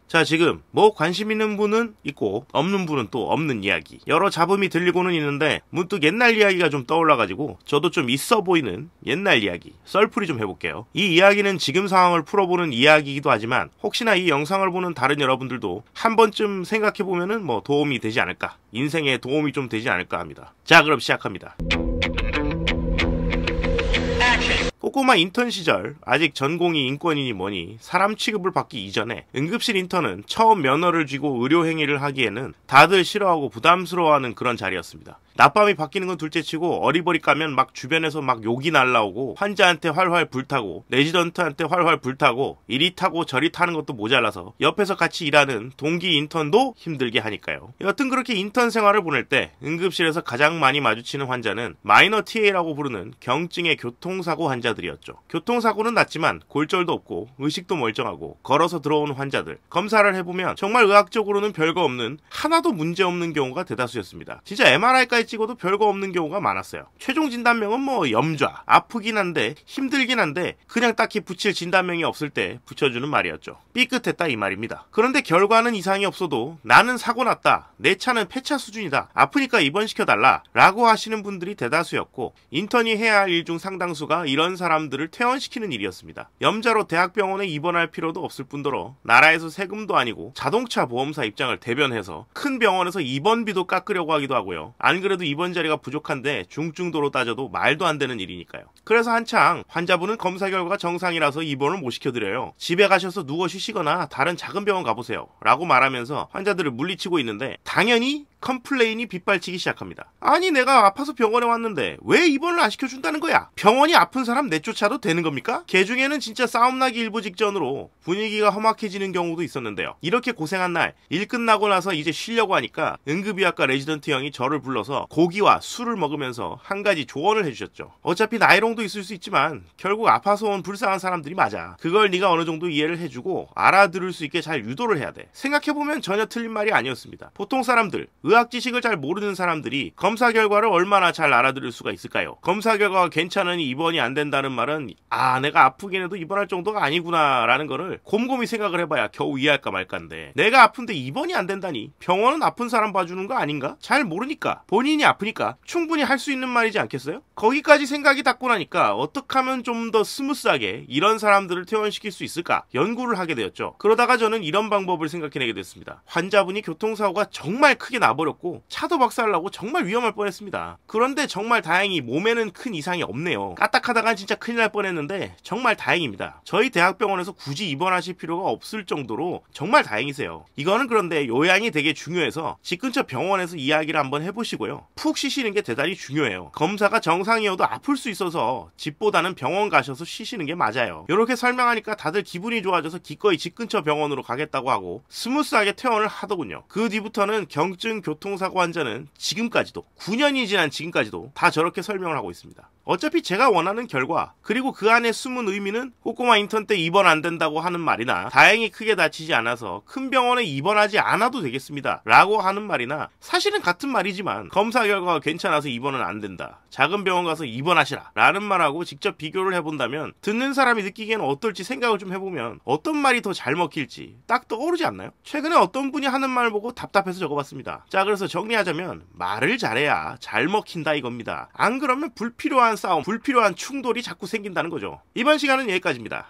자, 지금 뭐 관심 있는 분은 있고 없는 분은 또 없는 이야기, 여러 잡음이 들리고는 있는데 문득 옛날 이야기가 좀 떠올라가지고 저도 좀 있어 보이는 옛날 이야기 썰풀이 좀 해볼게요. 이 이야기는 지금 상황을 풀어보는 이야기이기도 하지만 혹시나 이 영상을 보는 다른 여러분들도 한 번쯤 생각해보면은 뭐 도움이 되지 않을까, 인생에 도움이 좀 되지 않을까 합니다. 자, 그럼 시작합니다. 꼬꼬마 인턴 시절 아직 전공이 인권이니 뭐니 사람 취급을 받기 이전에 응급실 인턴은 처음 면허를 쥐고 의료행위를 하기에는 다들 싫어하고 부담스러워하는 그런 자리였습니다. 낮밤이 바뀌는 건 둘째치고 어리버리 까면 막 주변에서 막 욕이 날라오고 환자한테 활활 불타고 레지던트한테 활활 불타고 이리 타고 저리 타는 것도 모자라서 옆에서 같이 일하는 동기 인턴도 힘들게 하니까요. 여튼 그렇게 인턴 생활을 보낼 때 응급실에서 가장 많이 마주치는 환자는 마이너 TA라고 부르는 경증의 교통사고 환자들이었죠. 교통사고는 났지만 골절도 없고 의식도 멀쩡하고 걸어서 들어오는 환자들, 검사를 해보면 정말 의학적으로는 별거 없는, 하나도 문제없는 경우가 대다수였습니다. 진짜 MRI까지 찍어도 별거 없는 경우가 많았어요. 최종 진단명은 뭐 염좌, 아프긴 한데 힘들긴 한데 그냥 딱히 붙일 진단명이 없을 때 붙여주는 말이었죠. 삐끗했다 이 말입니다. 그런데 결과는 이상이 없어도 나는 사고 났다, 내 차는 폐차 수준이다, 아프니까 입원시켜달라 라고 하시는 분들이 대다수였고, 인턴이 해야 할 일 중 상당수가 이런 사람들을 퇴원시키는 일이었습니다. 염좌로 대학병원에 입원할 필요도 없을 뿐더러 나라에서 세금도 아니고 자동차 보험사 입장을 대변해서 큰 병원에서 입원비도 깎으려고 하기도 하고요. 안 그래도 입원 자리가 부족한데 중증도로 따져도 말도 안 되는 일이니까요. 그래서 한창 환자분은 검사 결과가 정상이라서 입원을 못 시켜드려요, 집에 가셔서 누워 쉬시거나 다른 작은 병원 가보세요 라고 말하면서 환자들을 물리치고 있는데, 당연히 컴플레인이 빗발치기 시작합니다. 아니, 내가 아파서 병원에 왔는데 왜 입원을 안 시켜준다는 거야? 병원이 아픈 사람 내쫓아도 되는 겁니까? 개중에는 진짜 싸움나기 일보 직전으로 분위기가 험악해지는 경우도 있었는데요. 이렇게 고생한 날, 일 끝나고 나서 이제 쉬려고 하니까 응급의학과 레지던트 형이 저를 불러서 고기와 술을 먹으면서 한 가지 조언을 해주셨죠. 어차피 나이롱도 있을 수 있지만 결국 아파서 온 불쌍한 사람들이 맞아. 그걸 네가 어느 정도 이해를 해주고 알아들을 수 있게 잘 유도를 해야 돼. 생각해보면 전혀 틀린 말이 아니었습니다. 보통 사람들, 의학 지식을 잘 모르는 사람들이 검사 결과를 얼마나 잘 알아들을 수가 있을까요? 검사 결과가 괜찮으니 입원이 안 된다는 말은 내가 아프긴 해도 입원할 정도가 아니구나 라는 거를 곰곰이 생각을 해봐야 겨우 이해할까 말까인데, 내가 아픈데 입원이 안 된다니 병원은 아픈 사람 봐주는 거 아닌가? 잘 모르니까, 본인이 아프니까 충분히 할 수 있는 말이지 않겠어요? 거기까지 생각이 닿고 나니까 어떻게 하면 좀 더 스무스하게 이런 사람들을 퇴원시킬 수 있을까 연구를 하게 되었죠. 그러다가 저는 이런 방법을 생각해내게 됐습니다. 환자분이 교통사고가 정말 크게 나버렸고 차도 박살나고 정말 위험할 뻔했습니다. 그런데 정말 다행히 몸에는 큰 이상이 없네요. 까딱하다간 진짜 큰일 날 뻔했는데 정말 다행입니다. 저희 대학병원에서 굳이 입원하실 필요가 없을 정도로 정말 다행이세요. 이거는 그런데 요양이 되게 중요해서 집 근처 병원에서 이야기를 한번 해보시고요. 푹 쉬시는 게 대단히 중요해요. 검사가 정상이어도 아플 수 있어서 집보다는 병원 가셔서 쉬시는 게 맞아요. 이렇게 설명하니까 다들 기분이 좋아져서 기꺼이 집 근처 병원으로 가겠다고 하고 스무스하게 퇴원을 하더군요. 그 뒤부터는 경증 교통사고 환자는 지금까지도, 9년이 지난 지금까지도 다 저렇게 설명을 하고 있습니다. 어차피 제가 원하는 결과, 그리고 그 안에 숨은 의미는 꼬꼬마 인턴 때 입원 안 된다고 하는 말이나 다행히 크게 다치지 않아서 큰 병원에 입원하지 않아도 되겠습니다 라고 하는 말이나, 사실은 같은 말이지만 검사 결과가 괜찮아서 입원은 안 된다, 작은 병원 가서 입원하시라 라는 말하고 직접 비교를 해본다면 듣는 사람이 느끼기에는 어떨지 생각을 좀 해보면 어떤 말이 더 잘 먹힐지 딱 떠오르지 않나요? 최근에 어떤 분이 하는 말 보고 답답해서 적어봤습니다. 자, 그래서 정리하자면 말을 잘해야 잘 먹힌다 이겁니다. 안 그러면 불필요한 싸움, 불필요한 충돌이 자꾸 생긴다는 거죠. 이번 시간은 여기까지입니다.